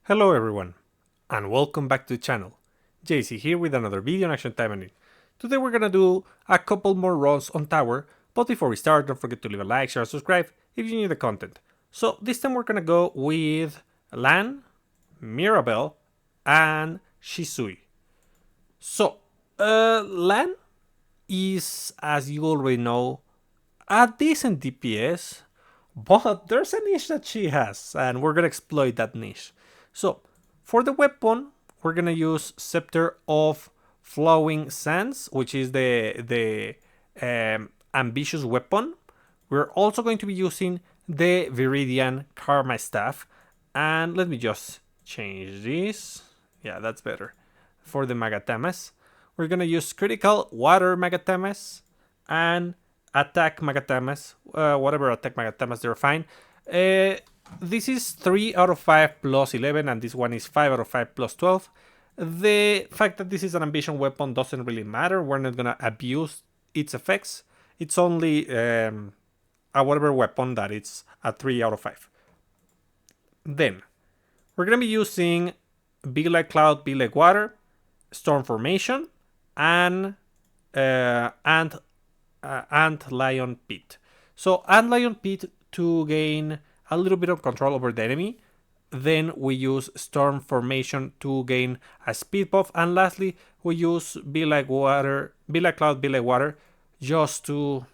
Hello everyone, and welcome back to the channel. JC here with another video on Action Taimanin. Today we're gonna do a couple more runs on tower, but before we start, don't forget to leave a like, share, and subscribe if you need the content. So this time we're gonna go with Lan, Mirabel, and Shisui. So, Lan is, as you already know, a decent DPS, but there's a niche that she has, and we're gonna exploit that niche. So, for the weapon, we're gonna use Scepter of Flowing Sands, which is the ambitious weapon. We're also going to be using the Viridian Karma Staff, and let me just change this. Yeah, that's better. For the Magatamas, we're gonna use critical water Magatamas and attack Magatamas. Whatever attack Magatamas, they're fine. This is 3 out of 5 plus 11, and this one is 5 out of 5 plus 12. The fact that this is an ambition weapon doesn't really matter. We're not gonna abuse its effects. It's only a whatever weapon that it's a 3 out of 5. Then, we're gonna be using Be Like Cloud, Be Like Water, Storm Formation, and Ant Lion Pit. So Ant Lion Pit to gain a little bit of control over the enemy. Then we use Storm Formation to gain a speed buff, and lastly we use Be Like Water, Be Like Cloud, Be Like Water, just to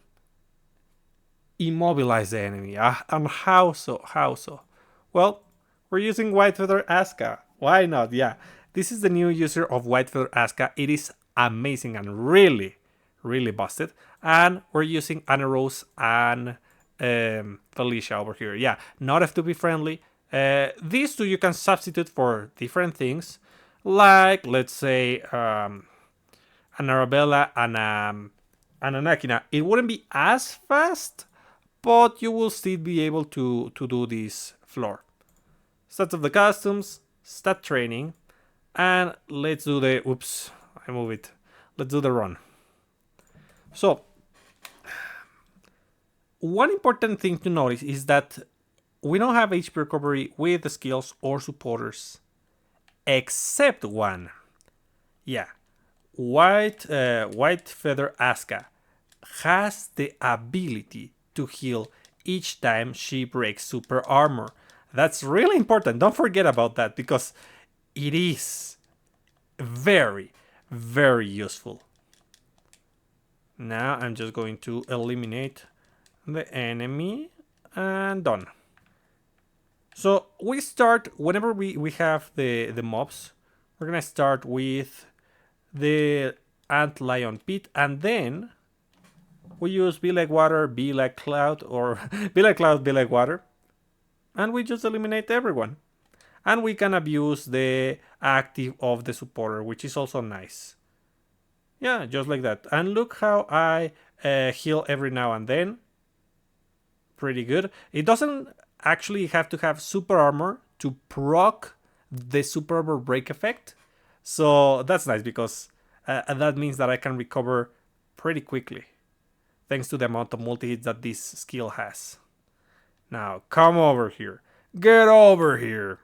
immobilize the enemy. And how so? How so? Well, we're using White Feather Aska. Why not? Yeah, this is the new user of White Feather Aska. It is amazing and really busted. And we're using Anna Rose and Felicia over here. Yeah, not F2P friendly. These two you can substitute for different things, like let's say an Arabella and an Akina. It wouldn't be as fast, but you will still be able to do this floor. Stats of the customs, stat training, and let's do the, oops, I move it. Let's do the run. So, one important thing to notice is that we don't have HP recovery with the skills or supporters, except one. Yeah, White Feather Aska has the ability to heal each time she breaks super armor. That's really important. Don't forget about that because it is very useful. Now I'm just going to eliminate the enemy and done. So we start whenever we have the mobs. We're gonna start with the Ant Lion Pit, and then we use Be Like Water, Be Like Cloud, or Be Like Cloud, Be Like Water, and we just eliminate everyone. And we can abuse the active of the supporter, which is also nice. Yeah, just like that. And look how I heal every now and then. Pretty good. It doesn't actually have to have super armor to proc the super armor break effect. So that's nice because that means that I can recover pretty quickly. Thanks to the amount of multi-hits that this skill has. Now, come over here. Get over here.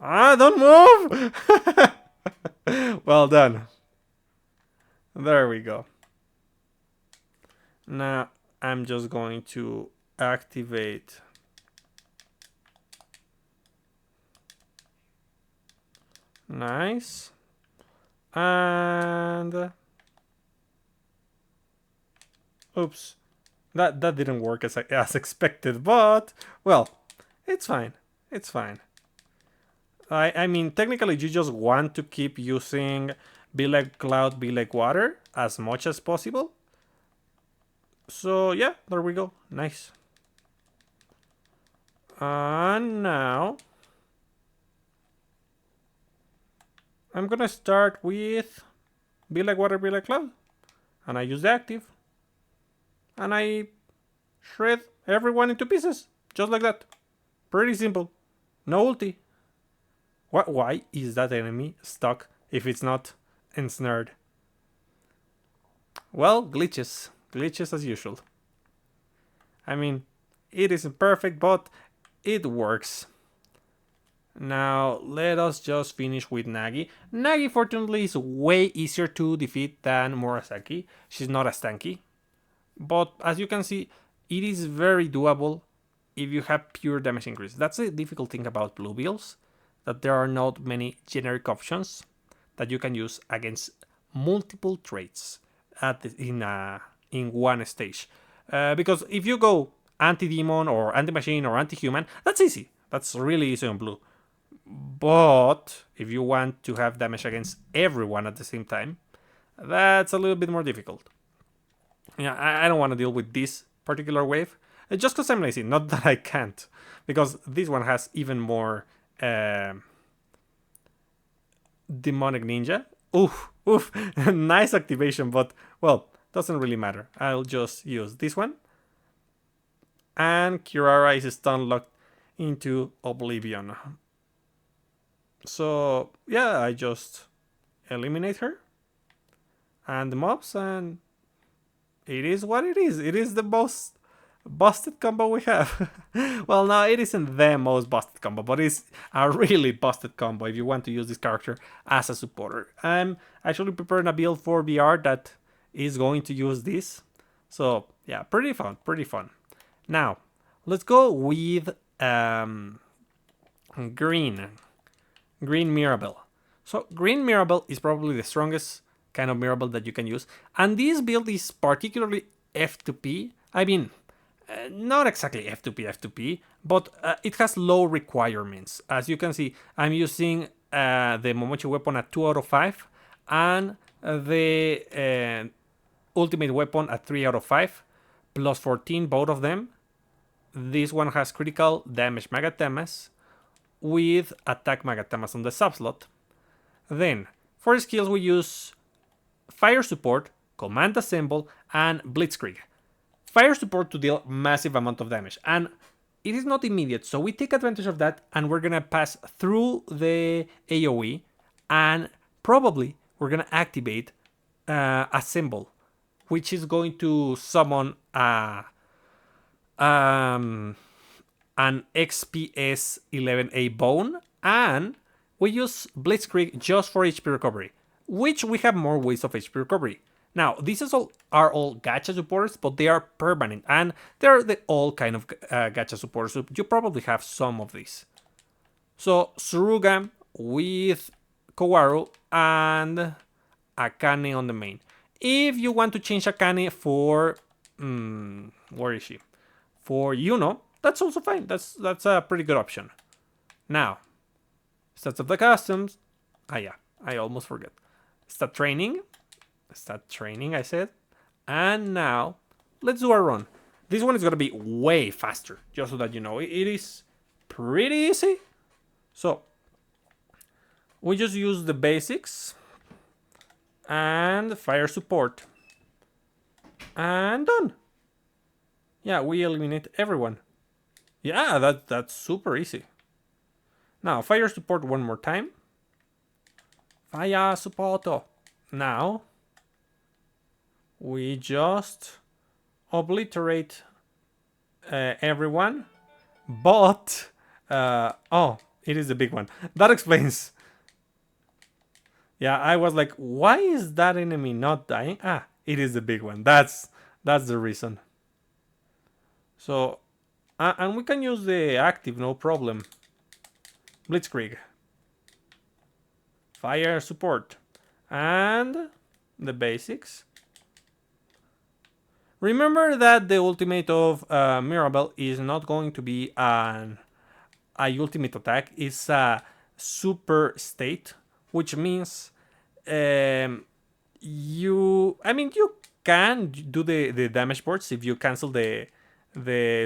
Don't move! Well done. There we go. Now, I'm just going to activate nice. And oops, that didn't work as expected, but well, it's fine. It's fine. I mean, technically, you just want to keep using Be Like Cloud, Be Like Water as much as possible. So yeah, there we go. Nice. And now I'm gonna start with Be Like Water, Be Like Cloud, and I use the active, and I shred everyone into pieces, just like that. Pretty simple. No ulti. What? Why is that enemy stuck if it's not ensnared? Well, glitches. Glitches as usual. I mean, it isn't perfect, but it works. Now, let us just finish with Nagi. Nagi, fortunately, is way easier to defeat than Murasaki. She's not as tanky. But as you can see, it is very doable if you have pure damage increase. That's the difficult thing about blue builds, that there are not many generic options that you can use against multiple traits in one stage. Because if you go anti-demon or anti-machine or anti-human, that's easy. That's really easy on blue. But if you want to have damage against everyone at the same time, that's a little bit more difficult. Yeah, I don't want to deal with this particular wave. Just because I'm lazy, not that I can't. Because this one has even more demonic ninja. Oof, oof, nice activation, but well, doesn't really matter. I'll just use this one. And Kirara is stun locked into Oblivion. So yeah, I just eliminate her and the mobs, and it is what it is. It is the most busted combo we have. Well, no, it isn't the most busted combo, but it's a really busted combo if you want to use this character as a supporter. I'm actually preparing a build for VR that is going to use this. So yeah, pretty fun, pretty fun. Now, let's go with green Mirabel. So green Mirabel is probably the strongest kind of Mirabel that you can use, and this build is particularly F2P. I mean, not exactly F2P, but it has low requirements. As you can see, I'm using the Momochi weapon at 2 out of 5 and the ultimate weapon at 3 out of 5, plus 14, both of them. This one has critical damage Magatamas with attack Magatamas on the subslot. Then, for skills we use Fire Support, Command Assemble, and Blitzkrieg. Fire Support to deal massive amount of damage, and it is not immediate, so we take advantage of that, and we're gonna pass through the AoE, and probably we're gonna activate Assemble, which is going to summon an XPS 11A bone, and we use Blitzkrieg just for HP recovery, which we have more ways of HP recovery. Now, these are all gacha supporters, but they are permanent, and they're all kind of gacha supporters, so you probably have some of these. So, Suruga with Kowaru and Akane on the main. If you want to change Akane for... where is she? For Yuno, that's also fine. That's a pretty good option. Now, stats of the customs. Yeah, I almost forget. Stat training, I said. And now, let's do a run. This one is going to be way faster, just so that you know. It is pretty easy. So, we just use the basics. And fire support. And done. Yeah, we eliminate everyone. Yeah, that's super easy. Now, fire support one more time. Fire support. Now, we just obliterate everyone. But, oh, it is the big one. That explains. Yeah, I was like, why is that enemy not dying? Ah, it is the big one. That's the reason. So, and we can use the active, no problem. Blitzkrieg. Fire support. And the basics. Remember that the ultimate of Mirabel is not going to be a ultimate attack. It's a super state, which means you can do the damage boards if you cancel the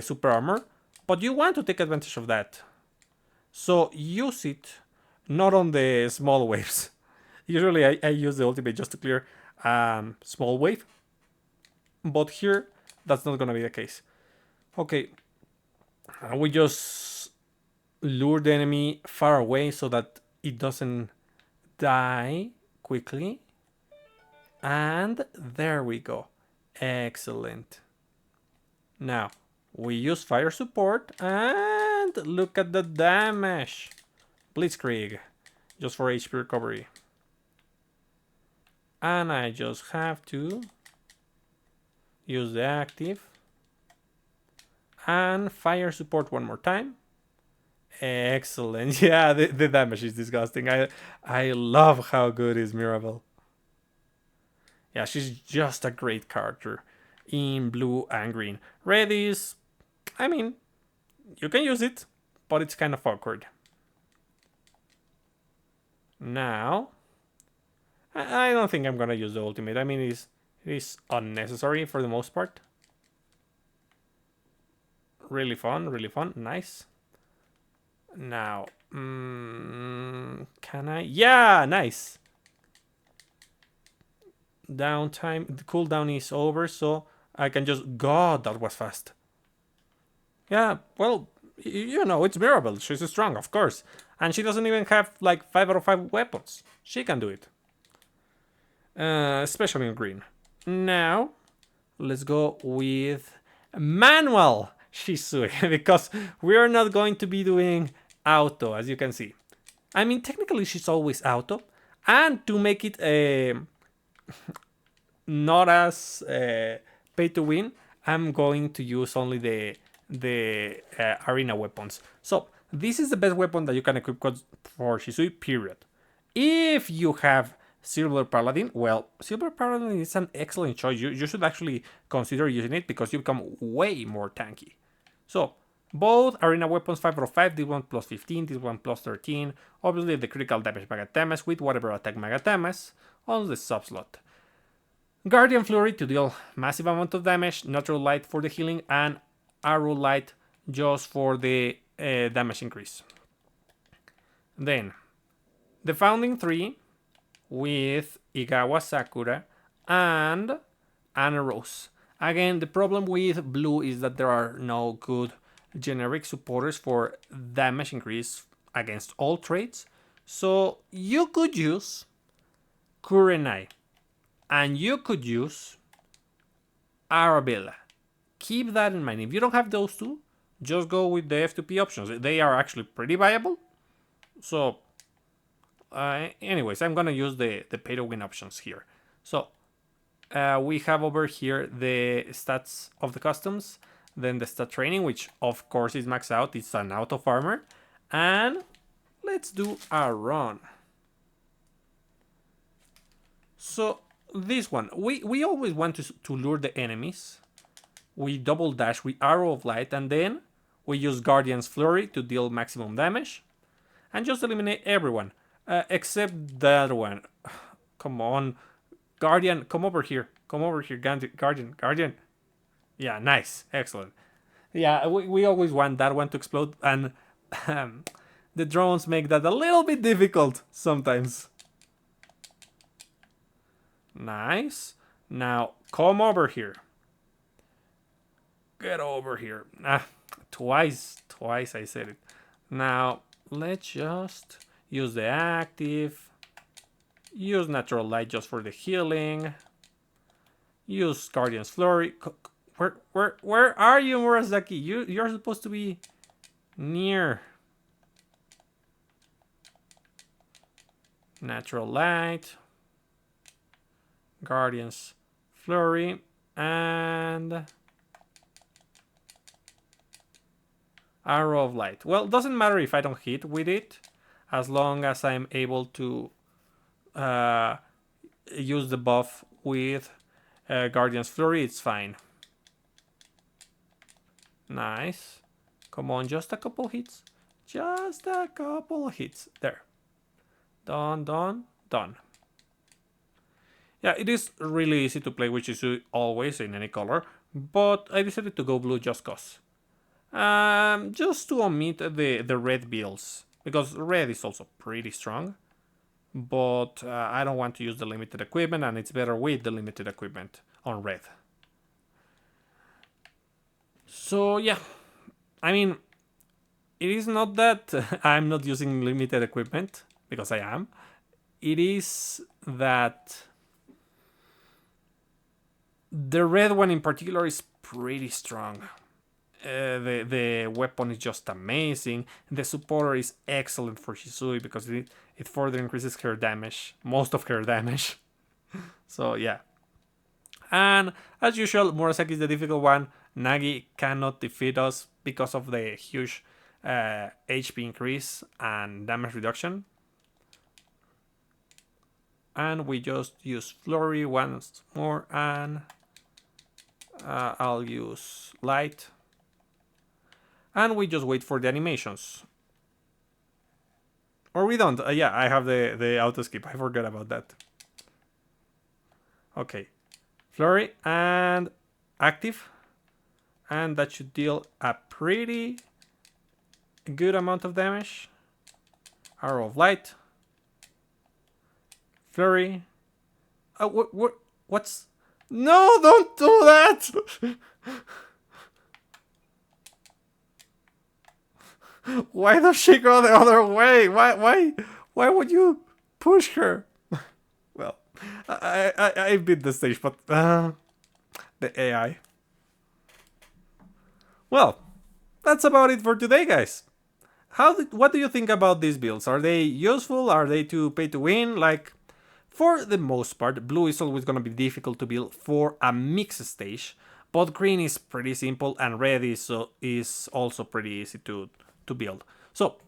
super armor, but you want to take advantage of that. So use it not on the small waves. Usually I use the ultimate just to clear small wave, but here that's not gonna be the case. Okay, we just lure the enemy far away so that it doesn't die quickly. And there we go. Excellent. Now, we use fire support and look at the damage. Blitzkrieg, just for HP recovery. And I just have to use the active and fire support one more time. Excellent. Yeah, the damage is disgusting. I love how good is Mirabel. Yeah, she's just a great character in blue and green. Red is, I mean, you can use it, but it's kind of awkward. Now, I don't think I'm gonna use the ultimate. I mean, it is unnecessary for the most part. Really fun, nice. Now, can I? Yeah, nice. Downtime, the cooldown is over, so I can just. God, that was fast. Yeah, well, you know, it's Mirabel. She's strong, of course. And she doesn't even have like 5 out of 5 weapons. She can do it. Especially in green. Now, let's go with manual Shisui, because we are not going to be doing auto, as you can see. I mean, technically she's always auto. And to make it not as pay to win, I'm going to use only the arena weapons. So this is the best weapon that you can equip for Shisui, period. If you have Silver Paladin, well, Silver Paladin is an excellent choice. You should actually consider using it because you become way more tanky. So both arena weapons 5 out of 5, this one plus 15, this one plus 13. Obviously the critical damage Magatamas with whatever attack Magatamas on the sub slot. Guardian Flurry to deal massive amount of damage, Natural Light for the healing, and Arrow Light just for the damage increase. Then, the Founding 3 with Igawa Sakura and Anna Rose. Again, the problem with blue is that there are no good generic supporters for damage increase against all traits. So you could use Kurenai. And you could use Arabella. Keep that in mind. If you don't have those two, just go with the F2P options. They are actually pretty viable. So, anyways, I'm gonna use the pay to win options here. So, we have over here the stats of the customs, then the stat training, which of course is maxed out. It's an auto farmer. And let's do a run. So, this one, we always want to lure the enemies. We double dash, we Arrow of Light, and then we use Guardian's Flurry to deal maximum damage. And just eliminate everyone. Except that one. Come on. Guardian, come over here. Come over here, Guardian. Yeah, nice. Excellent. Yeah, we always want that one to explode. And the drones make that a little bit difficult sometimes. Nice. Now, come over here. Get over here. Twice I said it. Now, let's just use the active. Use Natural Light just for the healing. Use Guardian's Flurry. Where are you, Murasaki? You're supposed to be near. Natural Light. Guardian's Flurry, and Arrow of Light. Well, it doesn't matter if I don't hit with it, as long as I'm able to use the buff with Guardian's Flurry, it's fine. Nice. Come on, just a couple hits. Just a couple hits. There. Done. Yeah, it is really easy to play with Shisui always in any color, but I decided to go blue just cause. Just to omit the red builds, because red is also pretty strong, but I don't want to use the limited equipment, and it's better with the limited equipment on red. So yeah, I mean, it is not that I'm not using limited equipment, because I am. It is that the red one in particular is pretty strong. The weapon is just amazing. The supporter is excellent for Shisui because it further increases her damage, most of her damage. So yeah. And as usual, Murasaki is the difficult one. Nagi cannot defeat us because of the huge HP increase and damage reduction. And we just use Flurry once more, and I'll use Light. And we just wait for the animations. Or we don't. Yeah, I have the auto skip. I forgot about that. Okay. Flurry and active. And that should deal a pretty good amount of damage. Arrow of Light. Flurry. What's... No, don't do that! Why does she go the other way? Why would you push her? Well, I beat the stage, but the AI. Well, that's about it for today, guys. What do you think about these builds? Are they useful? Are they too pay to win? Like, for the most part, blue is always gonna be difficult to build for a mixed stage, but green is pretty simple and red is also pretty easy to build. So,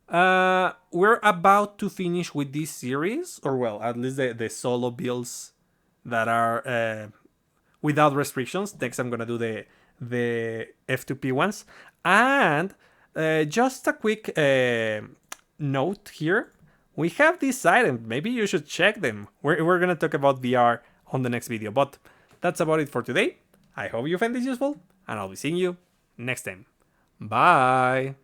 we're about to finish with this series, or well, at least the solo builds that are without restrictions. Next, I'm gonna do the F2P ones, and just a quick note here. We have these items. Maybe you should check them. We're gonna talk about VR on the next video, but that's about it for today. I hope you find this useful, and I'll be seeing you next time. Bye!